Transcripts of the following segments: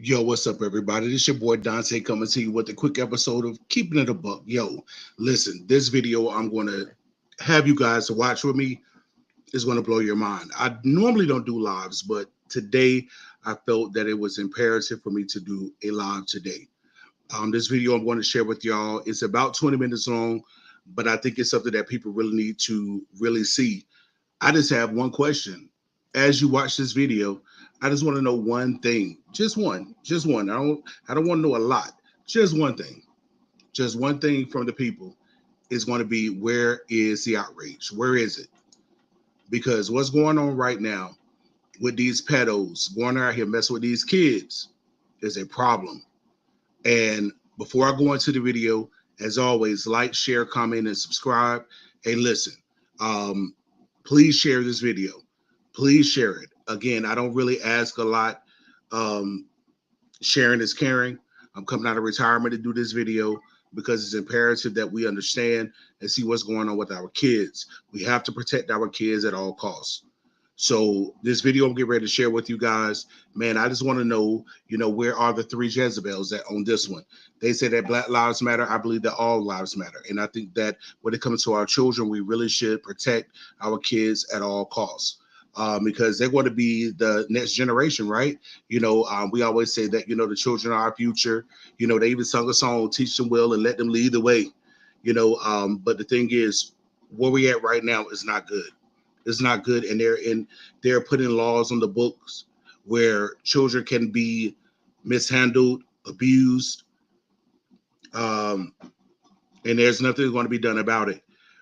Yo, what's up, everybody? This your boy Dante coming to you with a quick episode of Keeping It a Buck. Yo, listen, this video I'm going to have you guys to watch with me is going to blow your mind. I normally don't do lives, but today I felt that it was imperative for me to do a live today. This video I'm going to share with y'all is about 20 minutes long, but I think it's something that people really need to really see. I just have one question. As you watch this video, I just want to know one thing. Just one. Just one. I don't want to know a lot. Just one thing. Just one thing from the people is going to be, where is the outrage? Where is it? Because what's going on right now with these pedos going out here messing with these kids is a problem. And before I go into the video, as always, like, share, comment, and subscribe. Hey, listen, um, please share this video. Please share it. Again, I don't really ask a lot. Um, Sharing is caring. I'm coming out of retirement to do this video because it's imperative that we understand and see what's going on with our kids. We have to protect our kids at all costs. So this video I'm getting ready to share with you guys, man, I just want to know, where are the three Jezebels that on this one? They say that Black lives matter. I believe that all lives matter. And I think that when it comes to our children, we really should protect our kids at all costs. Because they're going to be the next generation, right? We always say that, the children are our future. They even sung a song, teach them well and let them lead the way. But the thing is, where we at right now is not good. It's not good, and they're putting laws on the books where children can be mishandled, abused, um, and there's nothing going to be done about it.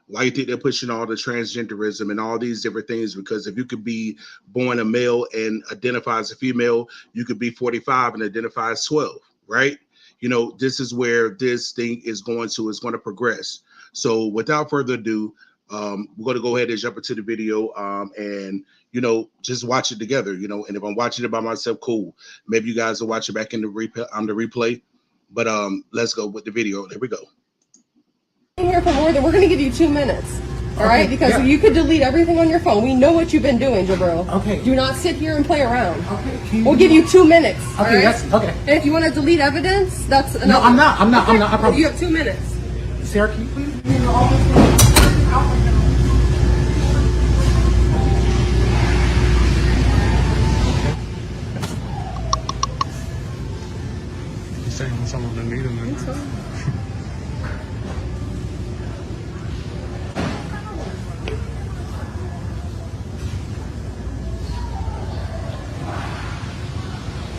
Why you think they're pushing all the transgenderism and all these different things? Because if you could be born a male and identify as a female, you could be 45 and identify as 12, right? This is where this thing is going to progress. So without further ado, we're going to go ahead and jump into the video, and just watch it together. And if I'm watching it by myself, cool. Maybe you guys will watch it back in the replay. But let's go with the video. There we go. Here for more than we're going to give you 2 minutes. All right, because you could delete everything on your phone. We know what you've been doing, Jabril. Okay. Do not sit here and play around. Okay. We'll give you 2 minutes. Okay. All right? That's okay. And if you want to delete evidence, that's another. No, I'm not. I promise. You have 2 minutes. Sarah, can you please? He's saying some of them need him.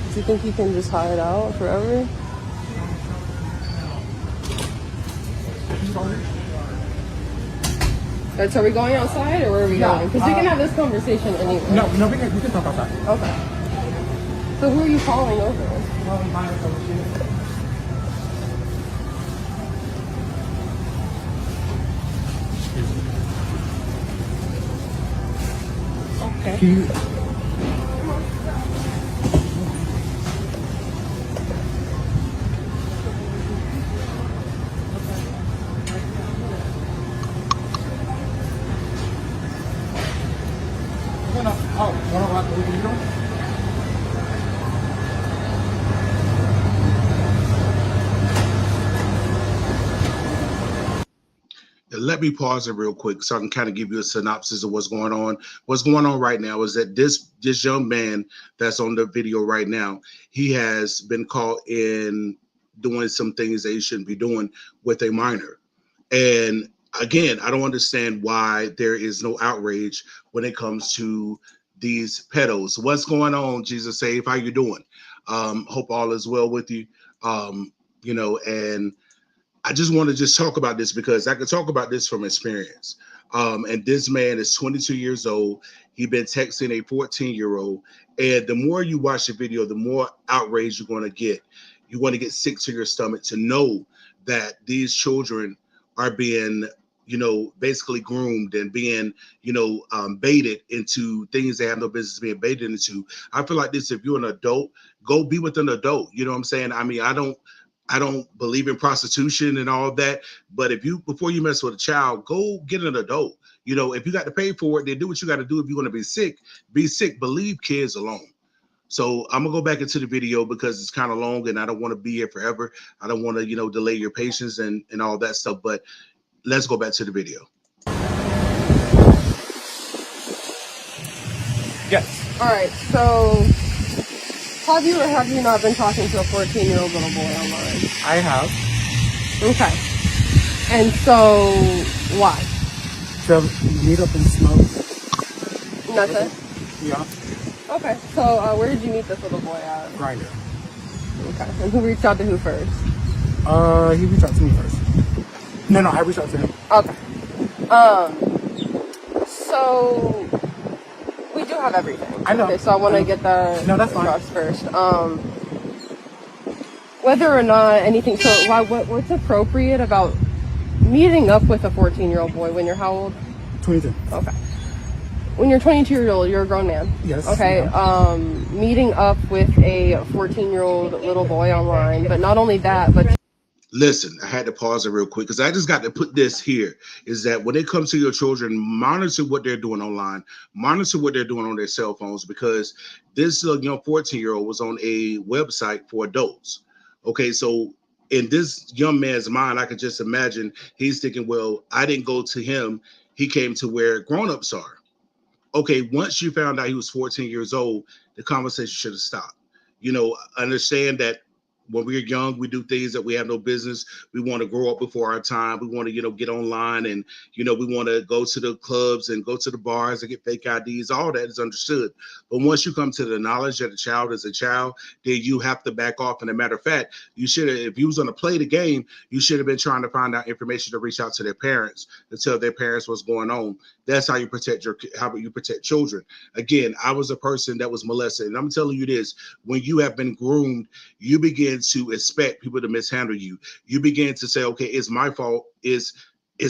Do you think you can just hide out forever? Right, so are we going outside or where are we going? Because we can have this conversation anyway. No, we can talk outside. Okay. So who are you calling over? Okay. Can you? Let me pause it real quick so I can kind of give you a synopsis of what's going on. What's going on right now is that this young man that's on the video right now, he has been caught in doing some things that he shouldn't be doing with a minor. And again, I don't understand why there is no outrage when it comes to these pedos. What's going on, Jesus Save? How you doing? Hope all is well with you. And I just want to just talk about this because I could talk about this from experience. And this man is 22 years old. He's been texting a 14-year-old. And the more you watch the video, the more outrage you're going to get. You're going to get sick to your stomach to know that these children are being, basically groomed and being, baited into things they have no business being baited into. I feel like this, if you're an adult, go be with an adult. You know what I'm saying? I mean, I don't believe in prostitution and all that, but before you mess with a child, go get an adult. If you got to pay for it, then do what you got to do. If you're going to be sick, but leave kids alone. So I'm gonna go back into the video because it's kind of long and I don't want to be here forever. I don't want to, delay your patience and all that stuff. But let's go back to the video. Yes. All right. So, have you or have you not been talking to a 14-year-old little boy online? I have. Okay. And so, why? To meet up and smoke. And that's it? Yeah. Okay. So, where did you meet this little boy at? Grinder. Okay. And who reached out to who first? He reached out to me first. No, I reached out to him. Okay. So we do have everything. I know. Okay, so I want to get that that's fine. across first. Whether or not anything. So what's appropriate about meeting up with a 14-year-old boy when you're how old? 22. Okay. When you're 22-year-old, you're a grown man. Yes. Okay. Yeah. Meeting up with a 14-year-old little boy online, but not only that, but Listen, I had to pause it real quick because I just got to put this here is that when it comes to your children, monitor what they're doing online, monitor what they're doing on their cell phones, because this young 14-year-old was on a website for adults. Okay, so in this young man's mind, I could just imagine he's thinking, well, I didn't go to him. He came to where grown-ups are. Okay, once you found out he was 14 years old, the conversation should have stopped. Understand that when we're young, we do things that we have no business. We want to grow up before our time. We want to, get online and, we want to go to the clubs and go to the bars and get fake IDs. All that is understood. But once you come to the knowledge that a child is a child, then you have to back off. And a matter of fact, you should have, if you was going to play the game, you should have been trying to find out information to reach out to their parents to tell their parents what's going on. That's how you protect children. Again, I was a person that was molested. And I'm telling you this, when you have been groomed, you begin to expect people to mishandle you. You begin to say, okay, it's my fault. It's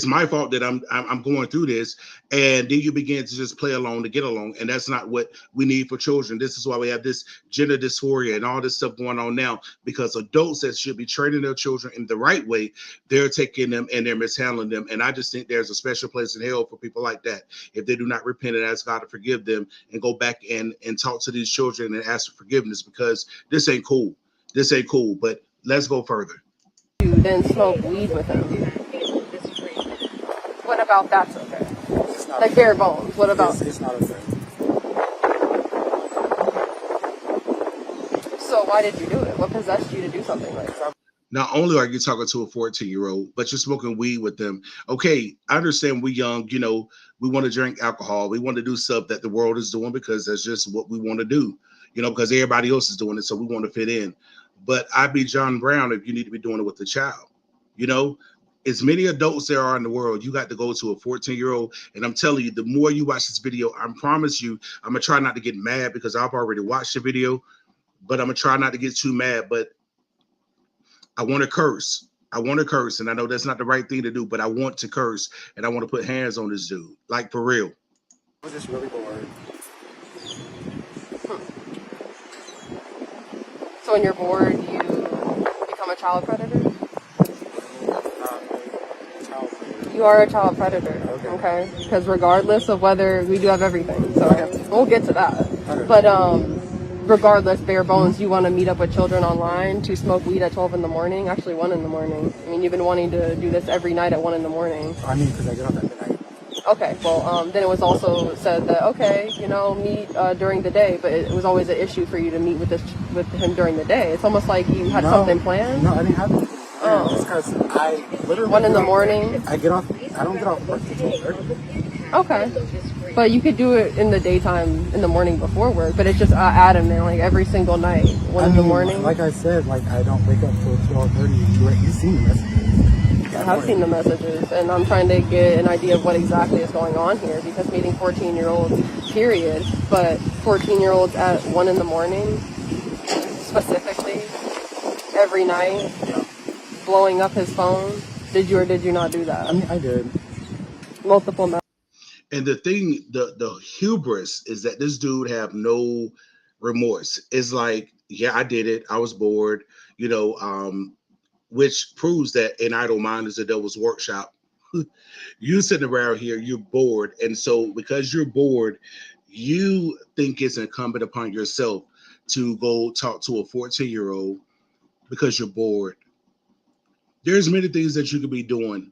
my fault that I'm going through this. And then you begin to just play along to get along. And that's not what we need for children. This is why we have this gender dysphoria and all this stuff going on now, because adults that should be training their children in the right way, they're taking them and they're mishandling them. And I just think there's a special place in hell for people like that. If they do not repent and ask God to forgive them and go back and talk to these children and ask for forgiveness, because this ain't cool. This ain't cool. But let's go further. you then smoke weed with him. What about that's okay? It's not Like okay. bare bones. What about? It's not okay. So why did you do it? What possessed you to do something like that? Not only are you talking to a 14-year-old, but you're smoking weed with them. Okay, I understand we're young, we want to drink alcohol. We want to do stuff that the world is doing because that's just what we want to do, because everybody else is doing it. So we want to fit in. But I'd be John Brown if you need to be doing it with a child. As many adults there are in the world, you got to go to a 14-year-old. And I'm telling you, the more you watch this video, I promise you, I'm going to try not to get mad because I've already watched the video, but I'm going to try not to get too mad. But I want to curse. And I know that's not the right thing to do, but I want to curse and I want to put hands on this dude, like for real. I was just really bored. So when you're bored, you become a child predator? You are a child predator, okay? Because regardless of whether we do have everything, so we'll get to that. But regardless, bare bones, you want to meet up with children online to smoke weed at 12 in the morning, actually 1 in the morning. I mean, you've been wanting to do this every night at 1 in the morning. I mean, because I get up at midnight. Okay, well, then it was also said that, okay, meet during the day, but it was always an issue for you to meet with him during the day. It's almost like you had something planned. No, I didn't have anything. Oh. Just because I literally 1 in the morning? I don't get off work until 12:30. Okay. But you could do it in the daytime, in the morning before work, but it's just adamant, like every single night, 1 in the morning. Like I said, I don't wake up till 12:30. You've seen the messages. I have seen the messages, and I'm trying to get an idea of what exactly is going on here, because meeting 14-year-olds, period, but 14-year-olds at 1 in the morning, specifically, every night, blowing up his phone. Did you or did you not do that? I mean, I did. Multiple messages. And the thing, the hubris is that this dude have no remorse. It's like, yeah, I did it. I was bored, which proves that an idle mind is a devil's workshop. You sitting around here, you're bored. And so because you're bored, you think it's incumbent upon yourself to go talk to a 14-year-old because you're bored. There's many things that you could be doing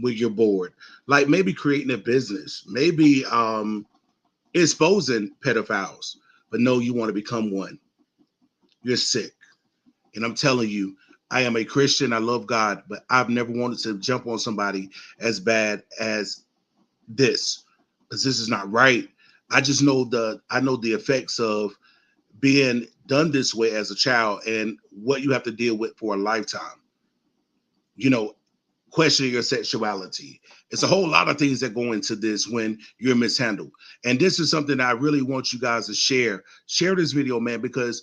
when you're bored, like maybe creating a business, maybe exposing pedophiles. But no, you want to become one. You're sick. And I'm telling you, I am a Christian. I love God, but I've never wanted to jump on somebody as bad as this, because this is not right. I know the effects of being done this way as a child and what you have to deal with for a lifetime. You know, questioning your sexuality. It's a whole lot of things that go into this when you're mishandled. And this is something I really want you guys to share. Share this video, man, because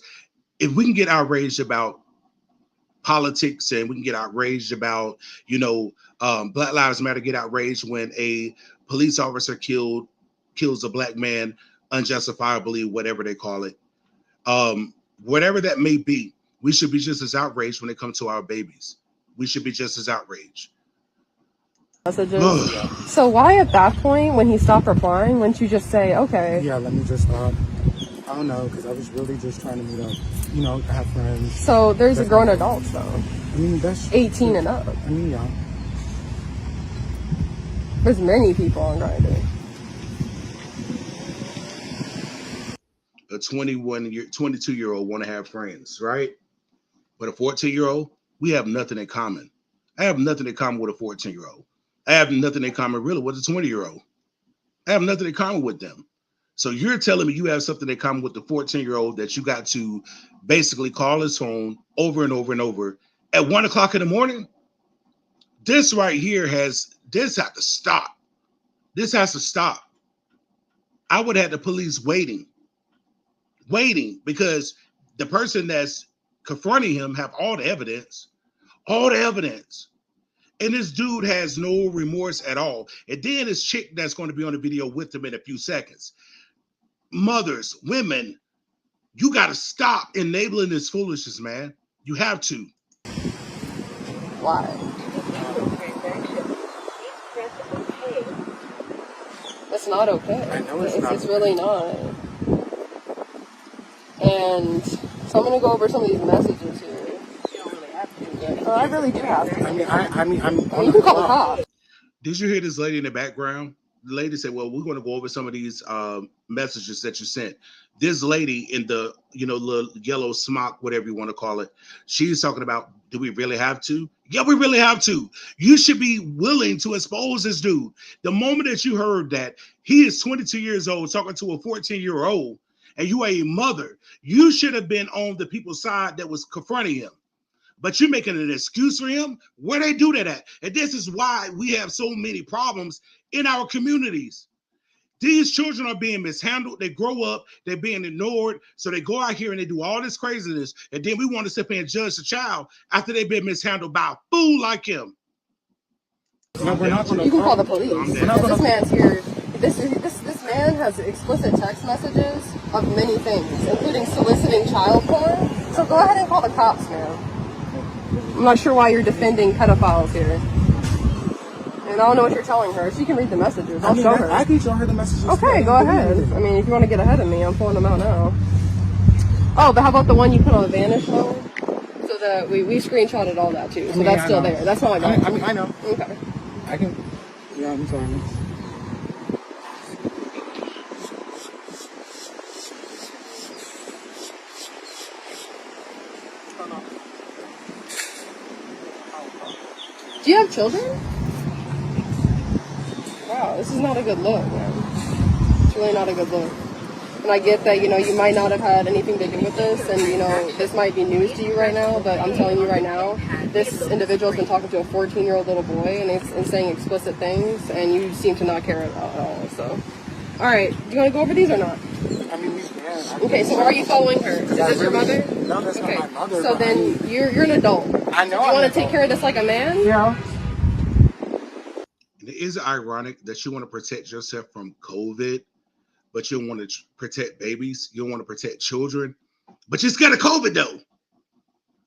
if we can get outraged about politics and we can get outraged about, Black Lives Matter, get outraged when a police officer kills a black man unjustifiably, whatever they call it. Whatever that may be, we should be just as outraged when it comes to our babies. We should be just as outraged. Messages. So why at that point, when he stopped replying, wouldn't you just say, okay? Yeah, let me just, I don't know, because I was really just trying to meet up, have friends. So there's grown adults, though. I mean, that's 18 and up. I mean, yeah. There's many people on Grindr. A 22-year-old want to have friends, right? But a 14-year-old, we have nothing in common. I have nothing in common with a 14-year-old. I have nothing in common really with a 20-year-old. I have nothing in common with them. So you're telling me you have something in common with the 14-year-old that you got to basically call his phone over and over and over at 1 o'clock in the morning? This right here has to stop. This has to stop. I would have the police waiting because the person that's confronting him have all the evidence. And this dude has no remorse at all. And then this chick that's going to be on the video with him in a few seconds. Mothers, women, you got to stop enabling this foolishness, man. You have to. Why? It's not okay. I know it's not. It's really not. And so I'm going to go over some of these messages here. I really do have to. I mean, you can call the cops. Did you hear this lady in the background? The lady said, well, we're going to go over some of these messages that you sent. This lady in the, little yellow smock, whatever you want to call it, she's talking about, do we really have to? Yeah, we really have to. You should be willing to expose this dude. The moment that you heard that he is 22 years old talking to a 14-year-old and you are a mother, you should have been on the people's side that was confronting him. But you're making an excuse for him? Where they do that at? And this is why we have so many problems in our communities. These children are being mishandled. They grow up, they're being ignored. So they go out here and they do all this craziness. And then we want to sit there and judge the child after they've been mishandled by a fool like him. No, we're not going to. You can call the police. This man's here. This man has explicit text messages of many things, including soliciting child porn. So go ahead and call the cops, man. I'm not sure why you're defending pedophiles here. And I don't know what you're telling her. She can read the messages. I'll show her. I can show her the messages. Okay, go ahead. I mean, if you want to get ahead of me, I'm pulling them out now. Oh, but how about the one you put on the vanish mode? So that we screenshotted all that too. So that's still there. That's all I got. I know. Okay. I can. Yeah, I'm sorry. Do you have children? Wow, this is not a good look, man. It's really not a good look. And I get that, you might not have had anything to do with this, and, this might be news to you right now, but I'm telling you right now, this individual's been talking to a 14-year-old little boy and saying explicit things, and you seem to not care at all, so. All right, do you want to go over these or not? I mean, we can. Okay, so why are you following her? Is this your mother? No, that's not my mother. So then you're an adult. I know. Do you want to take care of this like a man? Yeah. It is ironic that you want to protect yourself from COVID, but you want to protect babies. You want to protect children, but you're scared of COVID though.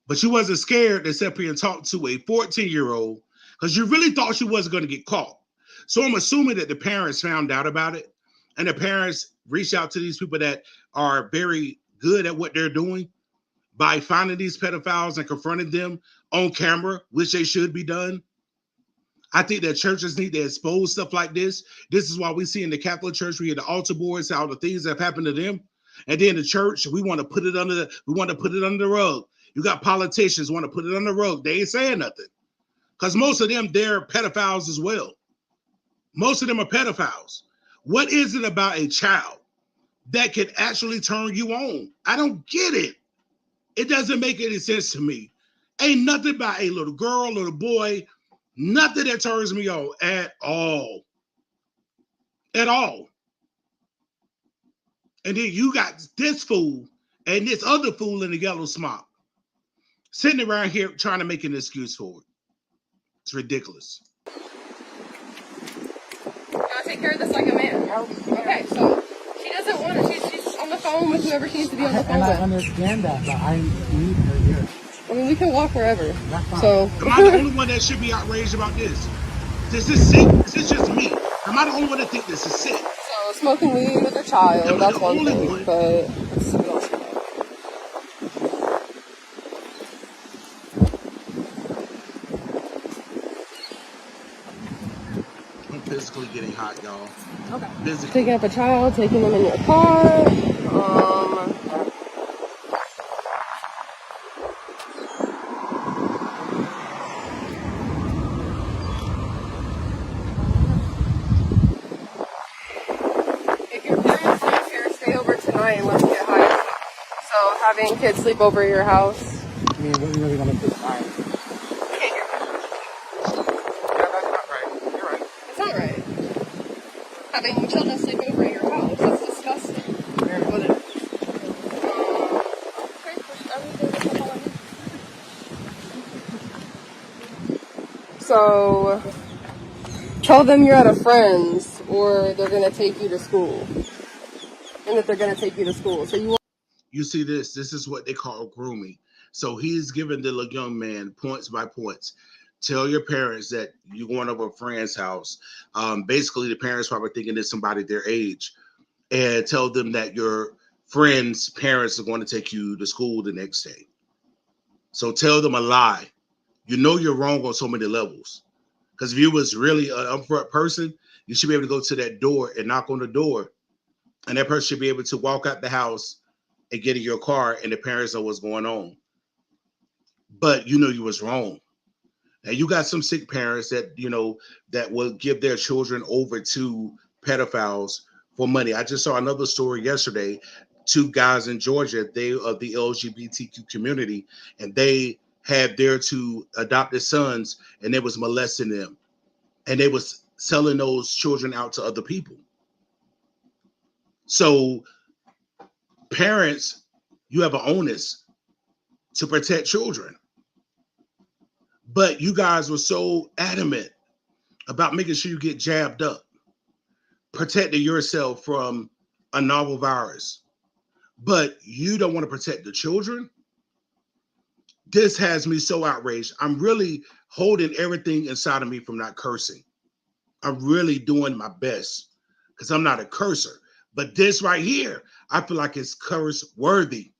But you wasn't scared to sit up here and talk to a 14-year-old because you really thought she wasn't going to get caught. So I'm assuming that the parents found out about it, and the parents reached out to these people that are very good at what they're doing by finding these pedophiles and confronting them on camera, which they should be done. I think that churches need to expose stuff like this. This is why we see in the Catholic Church, we hear the altar boys, all the things that have happened to them. And then the church, we want to put it under the rug. You got politicians want to put it under the rug. They ain't saying nothing. Because most of them, they're pedophiles as well. Most of them are pedophiles. What is it about a child that can actually turn you on? I don't get it. It doesn't make any sense to me. Ain't nothing about a little girl, little boy, nothing that turns me on at all. At all. And then you got this fool and this other fool in the yellow smock sitting around here trying to make an excuse for it. It's ridiculous. I'll take care of this like a man. Okay, so she doesn't want it. She's on the phone with whoever she needs to be on the phone And I with. understand that, but I need her here. I mean, we can walk wherever. That's fine. So Am I the only one that should be outraged about this? Is this sick? Is this just me? Am I the only one that think this is sick? So smoking weed with a child, Am I that's the one only thing, one? but what else? I'm physically getting hot, y'all. Okay. Physically. Picking up a child, taking them in your car. If your parents live here, stay over tonight and let's get high. So having kids sleep over at your house. I mean, what are you really gonna do? Fine. It's not right. Having children sleep over at your house, that's disgusting. What it is. So, tell them you're at a friend's or they're going to take you to school. And that they're going to take you to school. So You see this? This is what they call grooming. So he's giving the young man points by points. Tell your parents that you're going over a friend's house. Basically, the parents probably thinking it's somebody their age. And tell them that your friend's parents are going to take you to school the next day. So tell them a lie. You know you're wrong on so many levels. Because if you was really an upfront person, you should be able to go to that door and knock on the door. And that person should be able to walk out the house and get in your car and the parents know what's going on. But you know you was wrong. And you got some sick parents that, that will give their children over to pedophiles for money. I just saw another story yesterday. 2 guys in Georgia, they of the LGBTQ community, and they had their 2 adopted sons, and they was molesting them. And they was selling those children out to other people. So parents, you have an onus to protect children. But you guys were so adamant about making sure you get jabbed up, protecting yourself from a novel virus. But you don't want to protect the children? This has me so outraged. I'm really holding everything inside of me from not cursing. I'm really doing my best because I'm not a cursor. But this right here, I feel like it's curse worthy.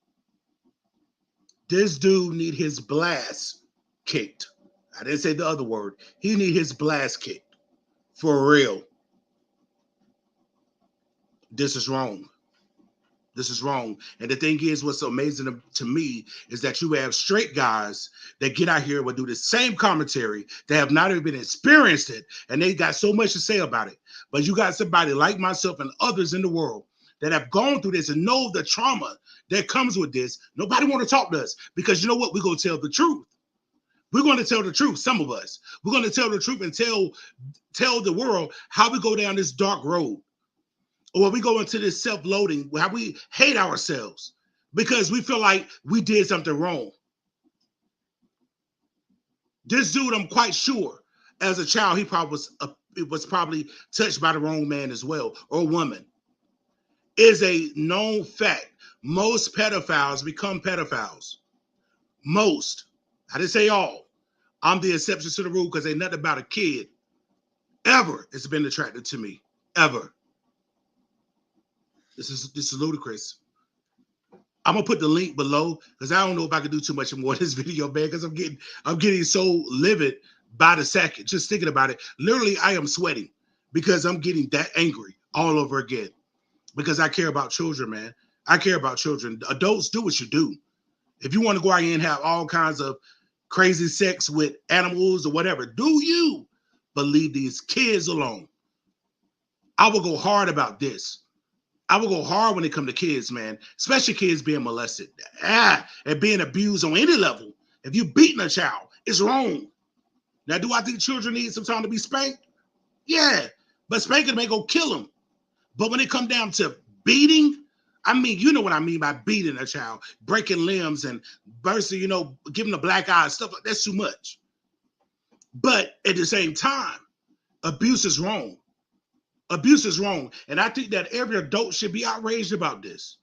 This dude need his blast kicked. I didn't say the other word. He need his blast kicked. For real. This is wrong. This is wrong. And the thing is, what's so amazing to me is that you have straight guys that get out here and will do the same commentary. They have not even experienced it, and they got so much to say about it. But you got somebody like myself and others in the world that have gone through this and know the trauma that comes with this. Nobody want to talk to us because you know what? We're going to tell the truth. We're going to tell the truth, some of us. We're going to tell the truth and tell the world how we go down this dark road. Or we go into this self-loathing, how we hate ourselves because we feel like we did something wrong. This dude, I'm quite sure, as a child, he probably was probably touched by the wrong man as well, or woman. Is a known fact. Most pedophiles become pedophiles. Most. I didn't say all. I'm the exception to the rule because ain't nothing about a kid ever has been attracted to me. Ever. This is ludicrous. I'm gonna put the link below because I don't know if I can do too much more in this video, man. Because I'm getting so livid by the second, just thinking about it. Literally, I am sweating because I'm getting that angry all over again. Because I care about children, man. I care about children. Adults, do what you do. If you want to go out here and have all kinds of crazy sex with animals or whatever, do you. But leave these kids alone. I will go hard about this. I will go hard when it comes to kids, man, especially kids being molested and being abused on any level. If you beating a child, it's wrong. Now, do I think children need some time to be spanked? Yeah, but spanking may go kill them. But when it comes down to beating, I mean, you know what I mean by beating a child, breaking limbs and bursting, giving a black eye, stuff like that's too much. But at the same time, abuse is wrong. Abuse is wrong. And I think that every adult should be outraged about this.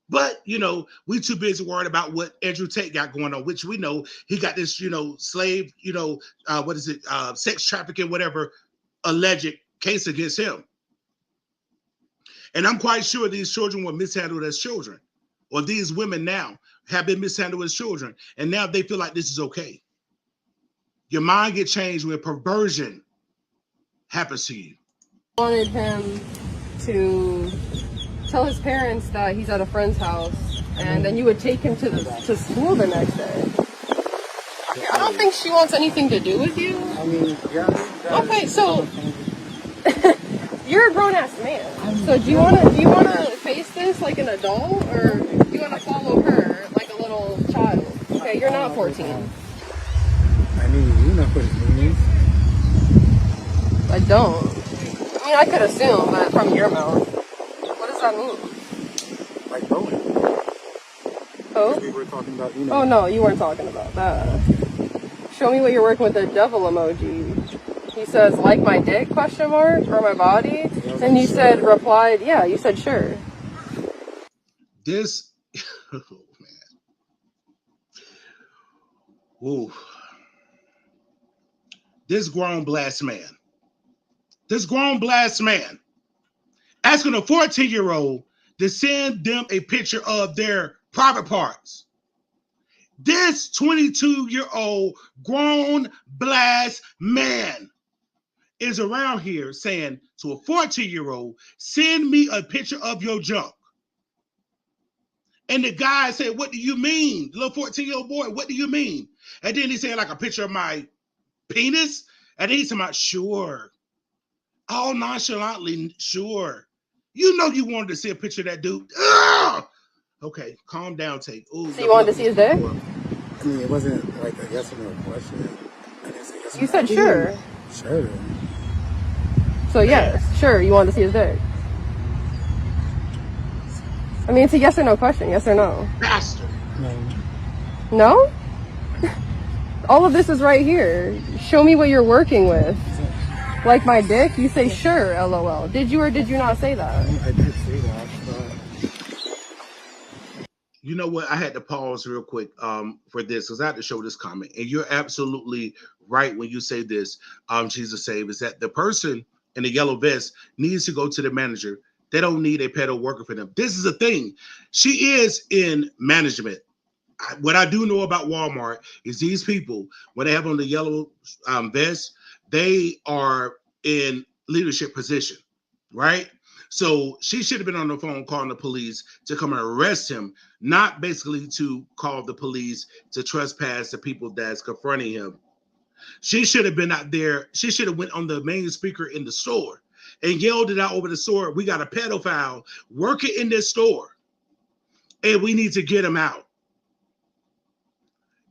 But, we too busy worried about what Andrew Tate got going on, which we know he got this, slave, sex trafficking, whatever, alleged case against him. And I'm quite sure these children were mishandled as children, or these women now have been mishandled as children. And now they feel like this is okay. Your mind gets changed when perversion happens to you. I wanted him to tell his parents that he's at a friend's house, and then you would take him to school the next day. I don't think she wants anything to do with you. I mean, yeah. Okay, so you're a grown-ass man. So do you wanna face this like an adult, or do you wanna follow her like a little child? Okay, you're not 14. I mean, you know what it means. I don't. I mean, I could assume, but from your mouth. What does that mean? Like bowling. Oh? We were talking about, Oh no, you weren't talking about that. Show me what you're working with the devil emoji. He says, like my dick, question mark, or my body? And you said, replied, yeah, you said sure. This, oh man. Ooh. This grown blast man asking a 14-year-old to send them a picture of their private parts. This 22-year-old grown blast man is around here saying to a 14-year-old, send me a picture of your junk. And the guy said, what do you mean? The little 14-year-old boy, what do you mean? And then he said, like a picture of my penis? And then he said, sure. All nonchalantly, sure. You know you wanted to see a picture of that dude. Ugh! Okay, calm down, Tate. Ooh, so you wanted to see his dick? I mean, it wasn't like a yes or no question. I didn't say yes or no. You said sure. Sure. So yes, sure, you wanted to see his dick. I mean, it's a yes or no question, yes or no? Bastard. No. No? All of this is right here. Show me what you're working with. Like my dick? You say sure, LOL. Did you or did you not say that? I did say that, but... You know what? I had to pause real quick for this because I had to show this comment. And you're absolutely right when you say this, Jesus Save, is that the person in the yellow vest needs to go to the manager. They don't need a pedo worker for them. This is the thing. She is in management. What I do know about Walmart is these people, when they have on the yellow vest, they are in leadership position, right? So she should have been on the phone calling the police to come and arrest him, not basically to call the police to trespass the people that's confronting him. She should have been out there. She should have went on the main speaker in the store and yelled it out over the store. We got a pedophile working in this store and we need to get him out.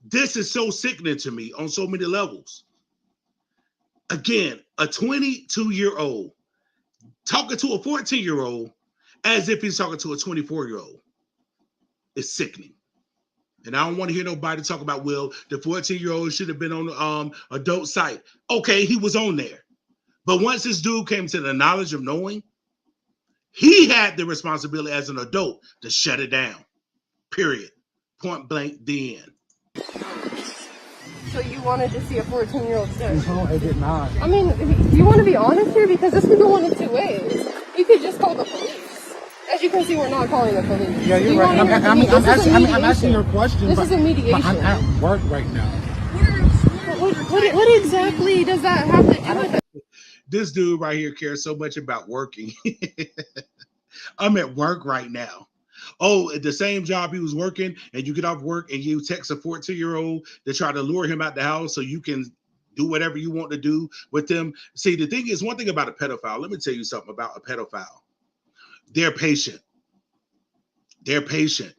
This is so sickening to me on so many levels. Again, a 22-year-old talking to a 14-year-old as if he's talking to a 24-year-old. It's sickening. And I don't want to hear nobody talk about, well, the 14-year-old should have been on the adult site. Okay, he was on there. But once this dude came to the knowledge of knowing, he had the responsibility as an adult to shut it down. Period. Point blank, the end. So you wanted to see a 14-year-old dick? No, I did not. I mean, do you want to be honest here? Because this could go one of two ways. You could just call the police. As you can see, we're not calling the police. Yeah, you're right. I'm asking your question. This is a mediation. But I'm at work right now. What exactly does that have to do with it? This dude right here cares so much about working. I'm at work right now. Oh, at the same job he was working, and you get off work and you text a 14-year-old to try to lure him out the house so you can do whatever you want to do with them. See, the thing is, one thing about a pedophile, let me tell you something about a pedophile. They're patient. They're patient.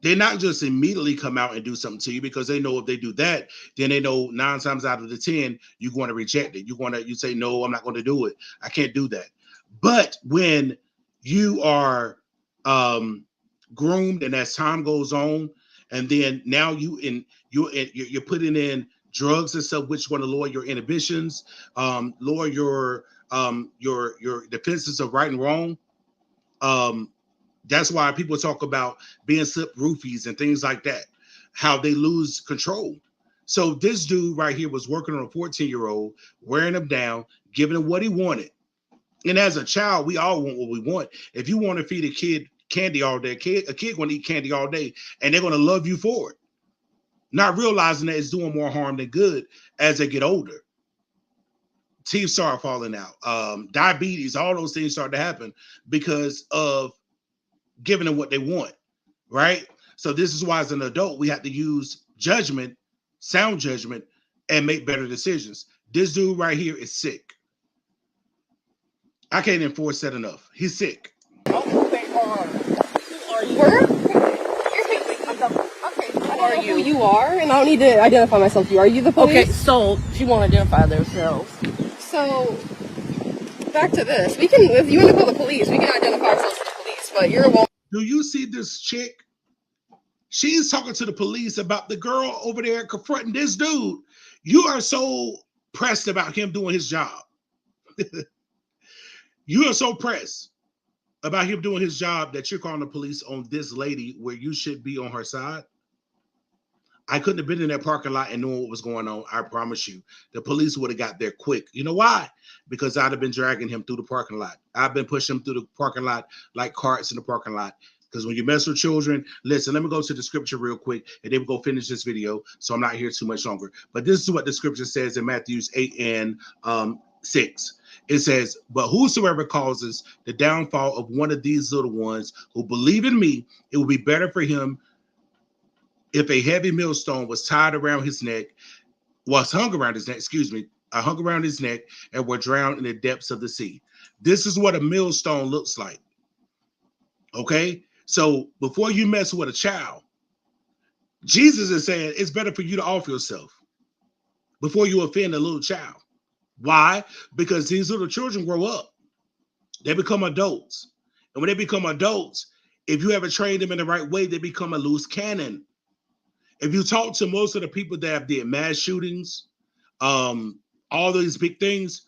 They're not just immediately come out and do something to you, because they know if they do that, then they know 9 times out of the 10, you're going to reject it. You say, no, I'm not going to do it. I can't do that. But when you are groomed, and as time goes on, and then now you're putting in drugs and stuff, which want to lower your inhibitions, lower your defenses of right and wrong. That's why people talk about being slip roofies and things like that, how they lose control. So this dude right here was working on a 14-year-old, wearing him down, giving him what he wanted. And as a child, we all want what we want. If you want to feed a kid candy all day, a kid going to eat candy all day, and they're going to love you for it, not realizing that it's doing more harm than good as they get older. Teeth start falling out, diabetes, all those things start to happen because of giving them what they want, right? So this is why, as an adult, we have to use judgment, sound judgment, and make better decisions. This dude right here is sick. I can't enforce that enough. He's sick. Who are you? Where? I don't know who you are, and I don't need to identify myself to you. Are you the police? Okay, so she won't identify themselves. So, back to this. We can, if you want to call the police, we can identify ourselves to the police, but you're a woman. Do you see this chick? She's talking to the police about the girl over there confronting this dude. You are so pressed about him doing his job. You are so pressed about him doing his job that you're calling the police on this lady where you should be on her side. I couldn't have been in that parking lot and knowing what was going on. I promise you, the police would have got there quick. You know why? Because I'd have been dragging him through the parking lot. I've been pushing him through the parking lot like carts in the parking lot. Because when you mess with children, listen, let me go to the scripture real quick, and then we'll go finish this video, so I'm not here too much longer. But this is what the scripture says in Matthew 8 and 6. It says, but whosoever causes the downfall of one of these little ones who believe in me, it will be better for him if a heavy millstone was tied around his neck, hung around his neck, and were drowned in the depths of the sea. This is what a millstone looks like. Okay? So before you mess with a child, Jesus is saying it's better for you to off yourself before you offend a little child. Why? Because these little children grow up. They become adults. And when they become adults, if you haven't trained them in the right way, they become a loose cannon. If you talk to most of the people that have did mass shootings, all these big things,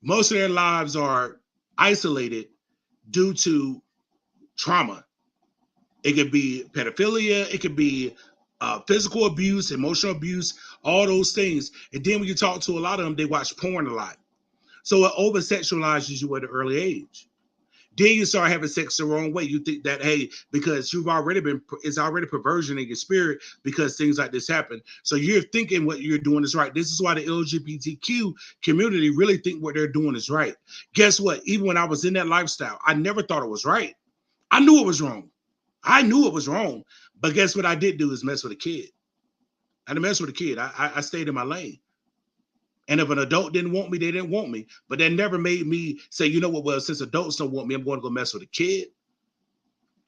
most of their lives are isolated due to trauma. It could be pedophilia, it could be physical abuse, emotional abuse, all those things. And then when you talk to a lot of them, they watch porn a lot. So it over-sexualizes you at an early age. Then you start having sex the wrong way. You think that, hey, because it's already perversion in your spirit because things like this happen. So you're thinking what you're doing is right. This is why the LGBTQ community really think what they're doing is right. Guess what? Even when I was in that lifestyle, I never thought it was right. I knew it was wrong. But guess what I did do is mess with a kid. I didn't mess with a kid. I stayed in my lane. And if an adult didn't want me, they didn't want me. But that never made me say, you know what, well, since adults don't want me, I'm going to go mess with a kid.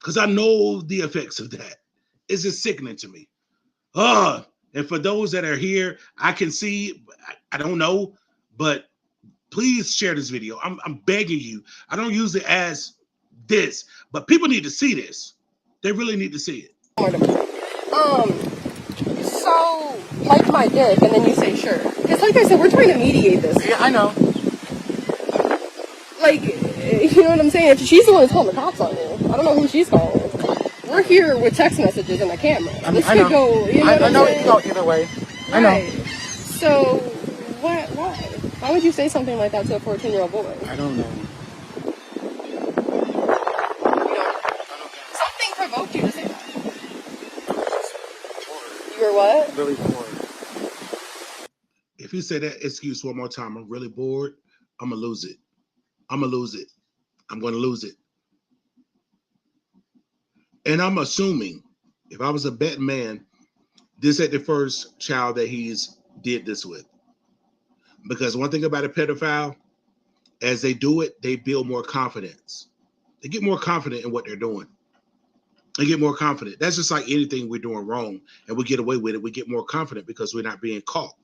Because I know the effects of that. It's just sickening to me. And for those that are here, I can see, I don't know, but please share this video. I'm begging you. I don't usually ask this, but people need to see this. They really need to see it. So, like my dick, and then you say sure. Because like I said, we're trying to mediate this. Yeah, I know. Like, you know what I'm saying? She's the one who's calling the cops on you. I don't know who she's calling. We're here with text messages and a camera. This could go, you know what I'm saying? It could go either way. I know. Right. So, why? Why would you say something like that to a 14-year-old boy? I don't know. You're what? Really bored. If you say that excuse one more time, I'm really bored, I'm gonna lose it. I'm gonna lose it. I'm gonna lose it. And I'm assuming, if I was a betting man, this ain't the first child that he's did this with. Because one thing about a pedophile, as they do it, they build more confidence. They get more confident in what they're doing. They get more confident. That's just like anything we're doing wrong and we get away with it. We get more confident because we're not being caught.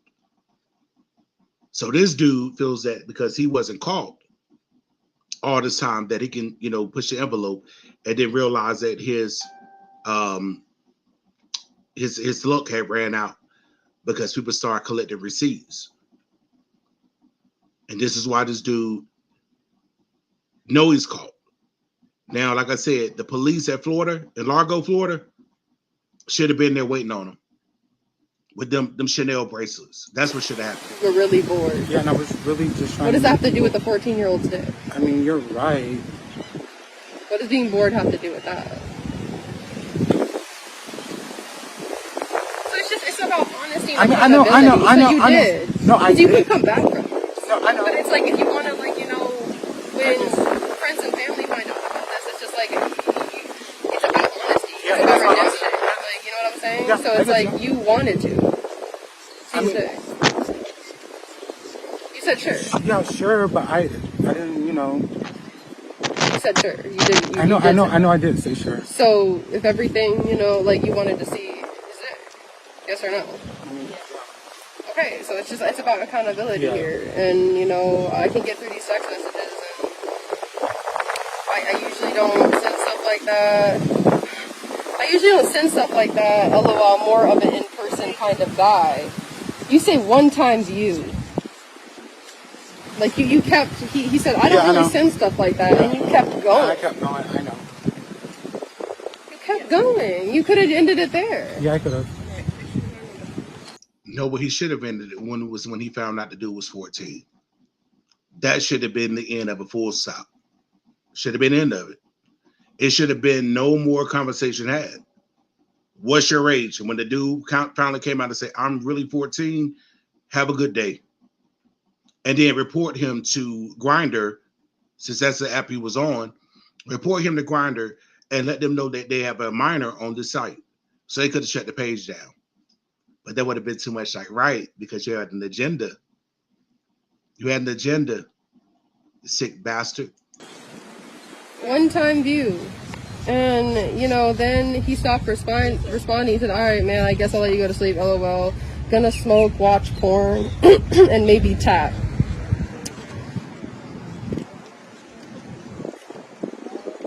So this dude feels that because he wasn't caught all this time that he can, push the envelope and then realize that his luck had ran out because people start collecting receipts. And this is why this dude know he's caught. Now, like I said, the police at Florida, in Largo, Florida, should have been there waiting on him with them Chanel bracelets. That's what should have happened. You're really bored. Yeah, and I was really just trying. What does that have to do with the 14-year-old's dick? I mean, you're right. What does being bored have to do with that? So it's about honesty. And I know. You did. No, I did. You could come back from it. No, I know. But it's like if you want to, when friends and family find out about this, it's just like it's about honesty. Yeah, it's about that's redemption. You know what I'm saying? Yeah, so it's like you wanted to. You said sure. Yeah, sure, but I didn't, You said sure. You did. I know. I did say sure. So if everything, you wanted to see is it? Yes or no? Okay, so it's about accountability here, and I can get through these text messages, and I usually don't send stuff like that. I usually don't send stuff like that. LOL, I'm more of an in-person kind of guy. You say one times you. Like you kept. He said I don't really send stuff like that, and you kept going. I kept going. I know. You kept going. You could have ended it there. Yeah, I could have. No, but he should have ended it when he found out the dude was 14. That should have been the end of a full stop. Should have been the end of it. It should have been no more conversation had. What's your age? And when the dude finally came out and said, I'm really 14, have a good day. And then report him to Grindr, since that's the app he was on, report him to Grindr and let them know that they have a minor on the site. So they could have shut the page down. But that would have been too much right, because you had an agenda. You had an agenda, you sick bastard. One-time view. And, then he stopped responding. He said, all right, man, I guess I'll let you go to sleep. LOL. Gonna smoke, watch porn, and maybe tap.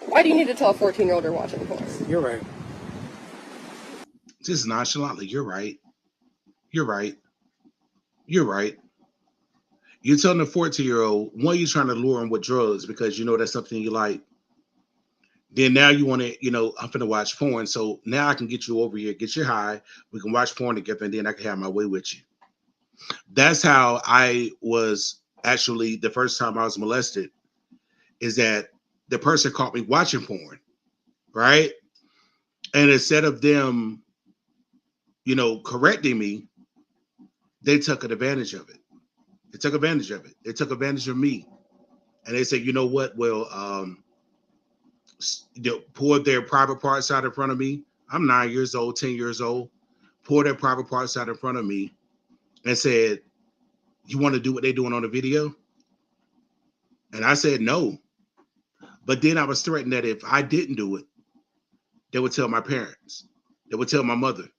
Why do you need to tell a 14-year-old you're watching porn? You're right. Just nonchalantly, you're right. You're right. You're right. You're telling a 14-year-old, one, you're trying to lure him with drugs because that's something you like. Then now you want to, I'm going to watch porn. So now I can get you over here, get you high. We can watch porn together, and then I can have my way with you. That's how I was actually, the first time I was molested, is that the person caught me watching porn, right? And instead of them, correcting me, they took advantage of it. They took advantage of it. They took advantage of me. And they said, you know what? Well, poured their private parts out in front of me. I'm 9 years old, 10 years old. Poured their private parts out in front of me and said, you want to do what they're doing on the video? And I said, no. But then I was threatened that if I didn't do it, they would tell my parents. They would tell my mother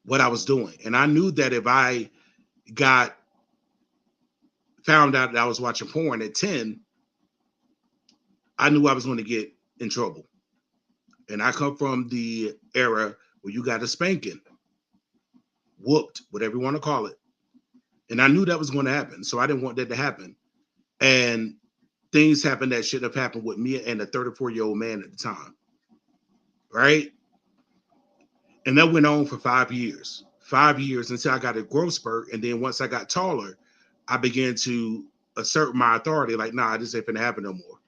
what I was doing. And I knew that if I found out that I was watching porn at 10, I knew I was going to get in trouble. And I come from the era where you got a spanking, whooped, whatever you want to call it. And I knew that was going to happen. So I didn't want that to happen. And things happened that should have happened with me and a 34-year-old man at the time. Right? And that went on for 5 years. 5 years until I got a growth spurt. And then once I got taller, I began to assert my authority. Like, nah, this ain't gonna happen no more.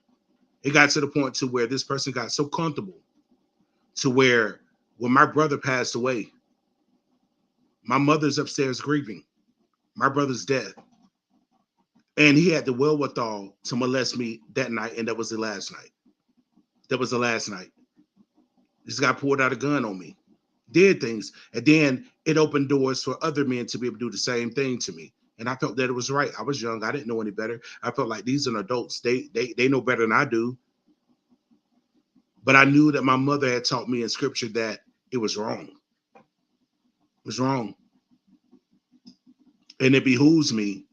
It got to the point to where this person got so comfortable to where when my brother passed away, My mother's upstairs grieving my brother's death. And he had the wherewithal to molest me that night, and that was the last night. That was the last night. This guy pulled out a gun on me, did things, and then it opened doors for other men to be able to do the same thing to me. And I felt that it was right. I was young. I didn't know any better. I felt like these are adults. They know better than I do. But I knew that my mother had taught me in scripture that it was wrong. It was wrong. And it behooves me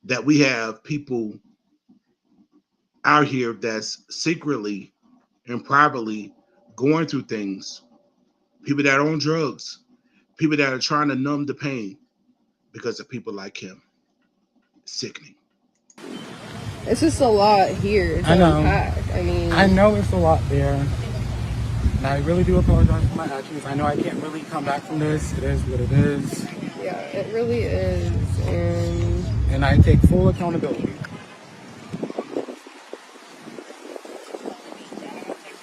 that we have people out here that's secretly and privately going through things, people that are on drugs, people that are trying to numb the pain because of people like him. Sickening. It's just a lot here to unpack. I know it's a lot there. And I really do apologize for my actions. I know I can't really come back from this. It is what it is. Yeah, it really is. And I take full accountability.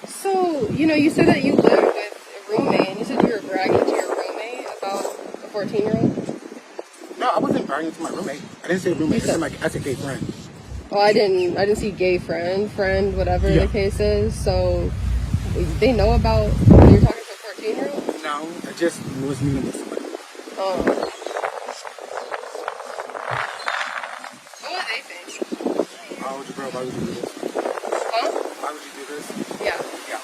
So, you said that you lived with a roommate, and you said you were bragging to your roommate about a 14-year-old? No, I wasn't bragging to my roommate. I didn't say roommate. I said gay friend. Oh, I didn't see gay friend, whatever the case is. So, they know about you're talking to a 14-year-old? No, I just was meeting with somebody. Oh. What would they think? Why would you do this? Huh? Why would you do this? Yeah. Yeah.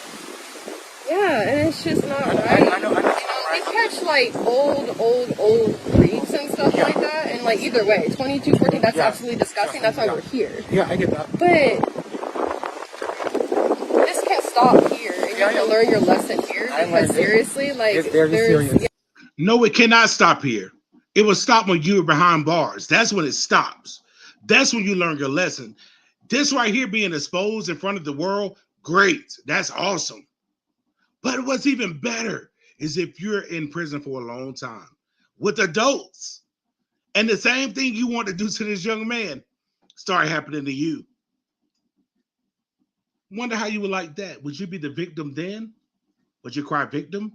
Yeah, and it's just not right. I know. They catch like old creeps and stuff like that, and like either way, 22, 14, that's absolutely disgusting. That's why we're here. Yeah, I get that. But this can stop here, and you can learn your lesson here. Because seriously, like it's very serious. No, it cannot stop here. It will stop when you're behind bars. That's when it stops. That's when you learn your lesson. This right here being exposed in front of the world, great. That's awesome. But what's even better is if you're in prison for a long time with adults and the same thing you want to do to this young man start happening to you. Wonder how you would like that. Would you be the victim then? Would you cry victim?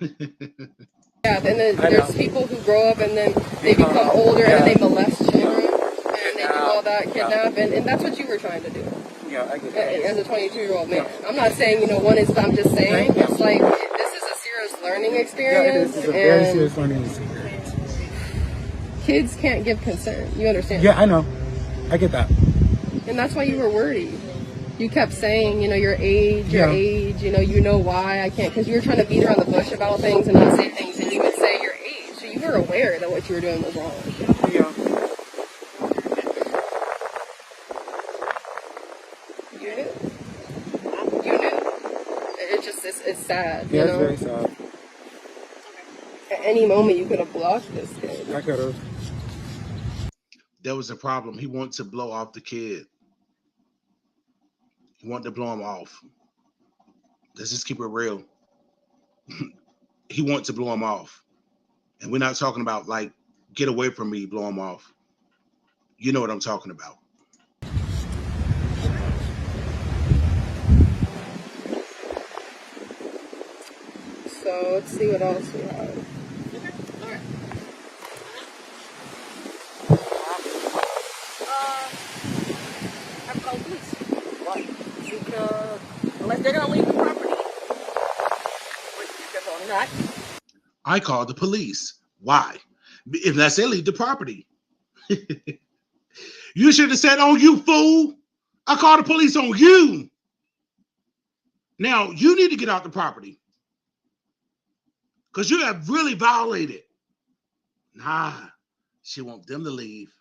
Yeah, and then there's people who grow up and then they become older and then they molest children and they do all that, kidnap, and that's what you were trying to do. Yeah, I get that. As a 22-year-old man. I'm not saying, one is, I'm just saying, it's like, this is a serious learning experience. Yeah, it is. It's a very serious learning experience. Kids can't give consent. You understand? Yeah, I know. I get that. And that's why you were worried. You kept saying, your age, you know why I can't, because you were trying to beat around the bush about things and not say things, and you would say your age. So you were aware that what you were doing was wrong. Yeah. You knew. You knew. It's sad, Yeah, it's very sad. At any moment, you could have blocked this kid. I could have. There was a problem. He wanted to blow off the kid. He wanted to blow him off. Let's just keep it real. He wanted to blow him off. And we're not talking about like, get away from me, blow him off. You know what I'm talking about. So let's see what else we have. I'm called police. Why? Because unless they're gonna leave the property, which they're probably not. I called the police. Why? Unless they leave the property. You should have said, "Oh, you fool. I called the police on you. Now, you need to get out the property. Because you have really violated." Nah, she wants them to leave.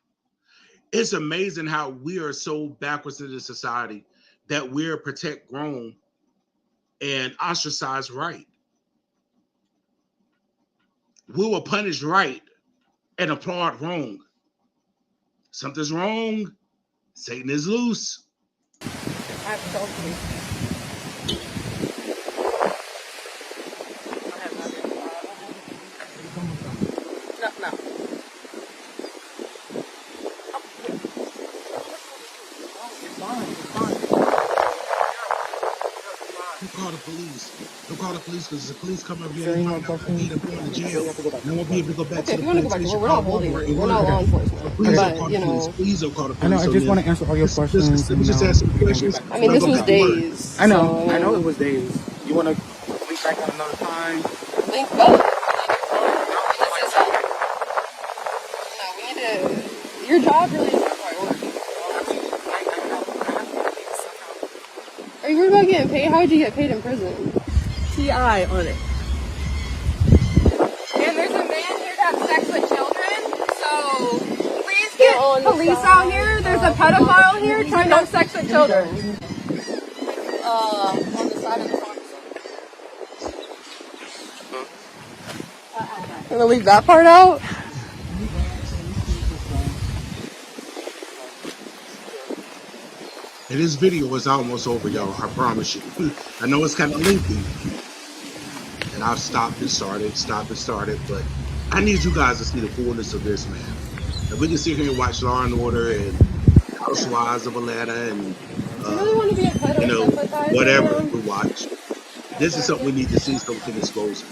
It's amazing how we are so backwards in this society that we're protect grown and ostracize right. We will punish right and applaud wrong. Something's wrong. Satan is loose. I have to call the police. I have not been. No. Don't call the police. Don't call the police because the police come up Is here there and any more find out questions? I'm going to So jail. you have to go back. And I won't be able to go back Okay, to if the you want to go back to plantation. work, we're Call not holding Walmart you. and We're not word. law Okay. enforcement. Please Okay. don't But, call you the police. know, Please don't call the I know. police. I So just then, want to answer all your questions, let me and just ask some get questions. back I to mean, We're this going to work. go was back to work. days. I know. So, I I know it mean, was days. You want to link back at another time? link up. No, This is, no, we need to, your job really is a priority. Are you worried about getting paid? How would you get paid in prison? TI on it. And there's a man here that has sex with children, so please They're get on the police side, out here. There's a pedophile here trying to have sex with children. On the side of the farm. I'm gonna leave that part out. And this video is almost over, y'all. I promise you. I know it's kind of lengthy. And I've stopped and started, but I need you guys to see the fullness of this, man. And we can sit here and watch Law and Order and Housewives of Atlanta and Do you really want to be a you pedo know, sympathizer, whatever man? we watch. This is something we need to see so we can expose it.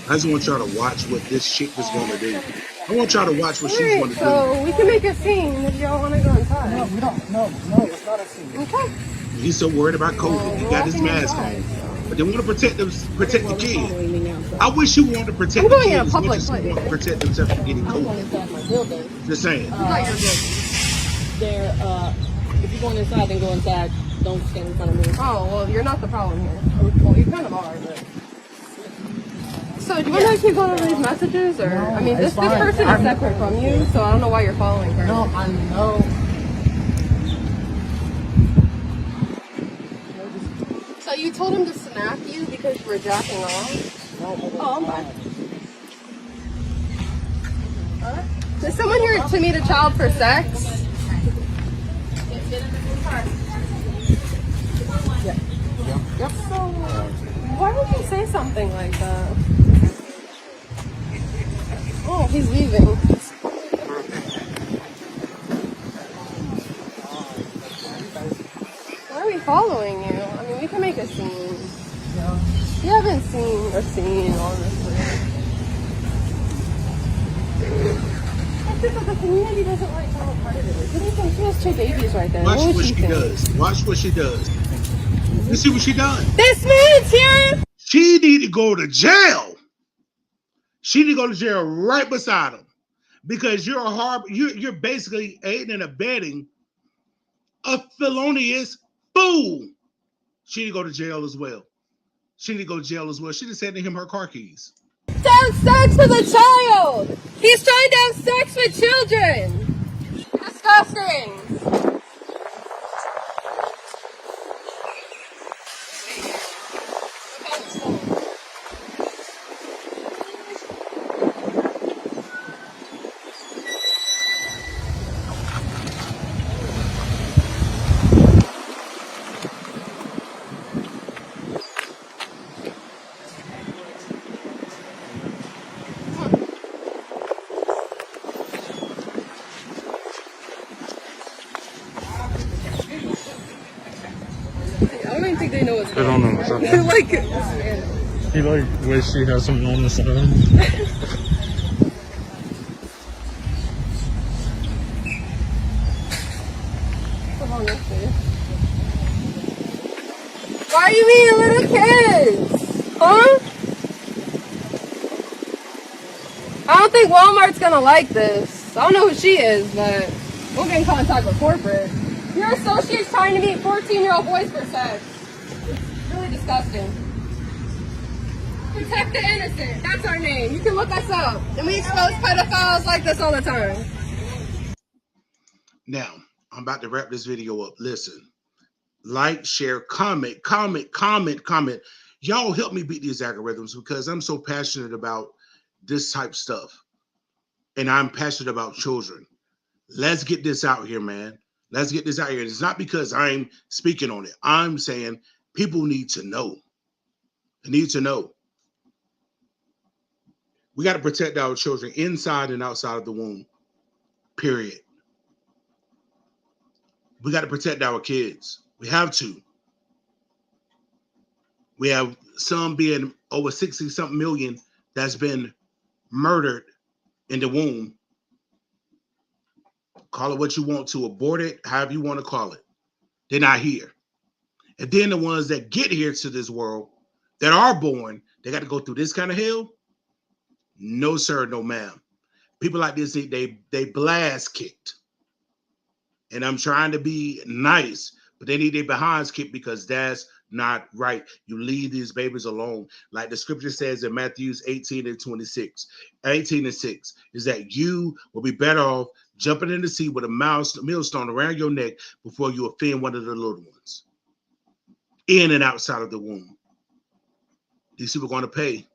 I just want y'all to watch what this chick is going to do. I want y'all to watch what she's Alright, going to do. so we can make a scene if y'all want to go inside. No, we don't. No, it's not a scene. Okay. He's so worried about COVID. He We're got his walking mask inside. on, but they want to protect them, protect the kid. Following me now, so I wish he wanted to I'm protect the going in kid a as much public as he place. wanted to protect himself from getting I'm going COVID. inside my building. Just saying. There, if you're going inside, then go inside. Don't stand in front of me. Oh, well, you're not the problem here. Well, you kind of are, but... So, do you want to keep going over these messages, or... No, I mean, it's this fine. person is separate from you, so I don't know why you're following her. No, I know. So you told him to snap you because you were jacking off? Oh, I'm fine. Is someone here to meet a child for sex? Yep. So, why would you say something like that? Oh, he's leaving. Why are we following you? I mean, we can make a scene. You haven't seen a scene, honestly. I think that the community doesn't like child predators. What do you think? She has two babies right there. Watch What would what she she think? does. Watch what she does. You see what she done? This man's here! She need to go to jail. She need to go to jail right beside him because you're basically aiding and abetting a felonious fool. She need to go to jail as well. She need to go to jail as well. She just handed him her car keys. To have sex with a child! He's trying to have sex with children! Disgusting! I don't even think they know what's They don't know what's up. They're like, He like wish she had something on the side. come on, let's see. Why are you meeting little kids? Huh? I don't think Walmart's gonna like this. I don't know who she is, but we'll get in contact with corporate. Your associate's trying to meet 14-year-old boys for sex. It's really disgusting. Protect the innocent. That's our name. You can look us up. And we expose pedophiles like this all the time. Now, I'm about to wrap this video up. Listen, like, share, comment. Y'all help me beat these algorithms because I'm so passionate about this type stuff. And I'm passionate about children. Let's get this out here, man. Let's get this out here. It's not because I'm speaking on it. I'm saying people need to know. They need to know. We got to protect our children inside and outside of the womb. Period. We got to protect our kids. We have to. We have some being over 60 something million that's been murdered in the womb. Call it what you want to, abort it, however you want to call it. They're not here. And then the ones that get here to this world, that are born, they got to go through this kind of hell? No, sir, no, ma'am. People like this, they blast kicked. And I'm trying to be nice, but they need their behinds kicked because that's not right. You leave these babies alone. Like the scripture says in Matthews 18 and 26, 18 and 6, is that you will be better off jumping in the sea with a millstone around your neck before you offend one of the little ones. In and outside of the womb. These people are going to pay.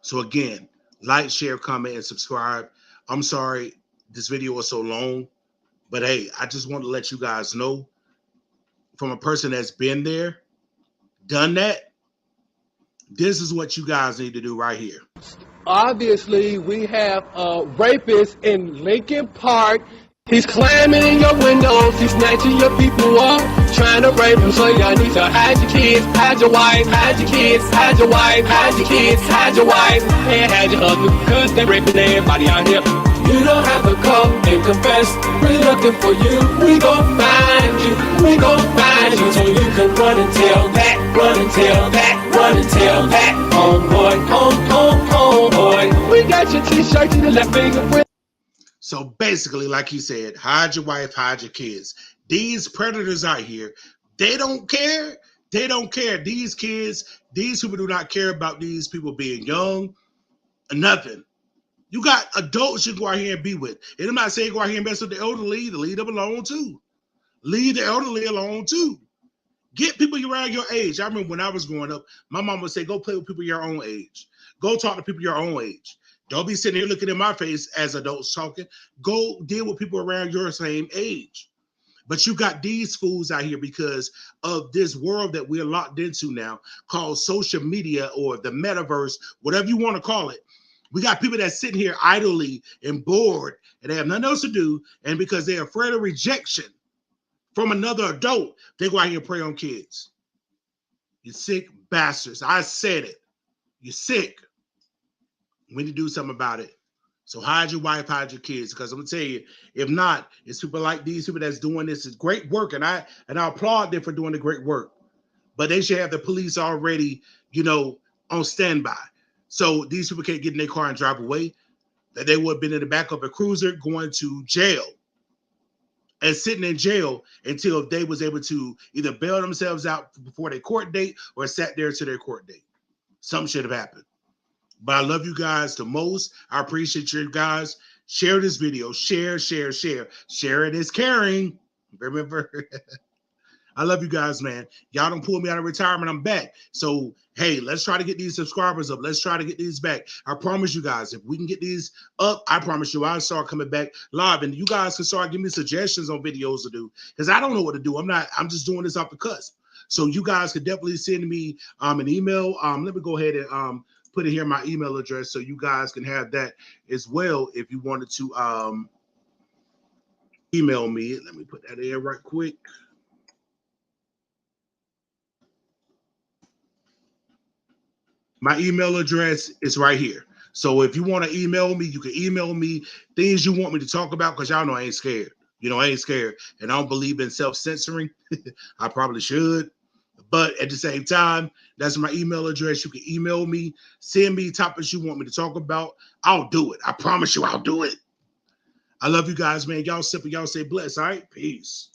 So again, like, share, comment, and subscribe. I'm sorry this video was so long, but hey, I just want to let you guys know from a person that's been there, done that, this is what you guys need to do right here. Obviously, we have a rapist in Lincoln Park. He's climbing in your windows, he's snatching your people up, trying to rape them. So y'all need to hide your kids, hide your wife, hide your kids, hide your wife, hide your kids, hide your wife, and hide your husband, because they're raping everybody out here. You don't have to come and confess, we're looking for you. We gon' find you, we gon' find you, so you can run and tell that, run and tell that, run and tell that. Homeboy, homeboy, we got your t-shirt and your left fingerprint. So basically, like he said, hide your wife, hide your kids. These predators out here, they don't care. They don't care. These kids, these people do not care about these people being young, nothing. You got adults you can go out here and be with. And I'm not saying go out here and mess with the elderly, to leave them alone too. Leave the elderly alone too. Get people around your age. I remember when I was growing up, my mom would say, go play with people your own age. Go talk to people your own age. Don't be sitting here looking in my face as adults talking. Go deal with people around your same age. But you got these fools out here because of this world that we're locked into now called social media or the metaverse, whatever you want to call it. We got people that sitting here idly and bored and they have nothing else to do. And because they're afraid of rejection from another adult, they go out here and prey on kids. You sick bastards. I said it. You're sick. We need to do something about it. So hide your wife, hide your kids, because I'm gonna tell you, if not, it's people like these people that's doing this is great work, and I applaud them for doing the great work. But they should have the police already, on standby. So these people can't get in their car and drive away. That they would have been in the back of a cruiser going to jail and sitting in jail until they was able to either bail themselves out before their court date or sat there to their court date. Something should have happened. But I love you guys the most. I appreciate you guys. Share this video. Share. Sharing is caring. Remember? I love you guys, man. Y'all don't pull me out of retirement. I'm back. So, hey, let's try to get these subscribers up. Let's try to get these back. I promise you guys, if we can get these up, I promise you I'll start coming back live. And you guys can start giving me suggestions on videos to do. Because I don't know what to do. I'm just doing this off the cusp. So you guys could definitely send me an email. Let me go ahead and put it here, my email address, so you guys can have that as well if you wanted to email me. Let me put that in right quick. My email address is right here. So if you want to email me, you can email me things you want me to talk about, because y'all know I ain't scared. I ain't scared. And I don't believe in self-censoring. I probably should. But at the same time, that's my email address. You can email me, send me topics you want me to talk about. I'll do it. I promise you I'll do it. I love you guys, man. Y'all simple. Y'all stay blessed, all right? Peace.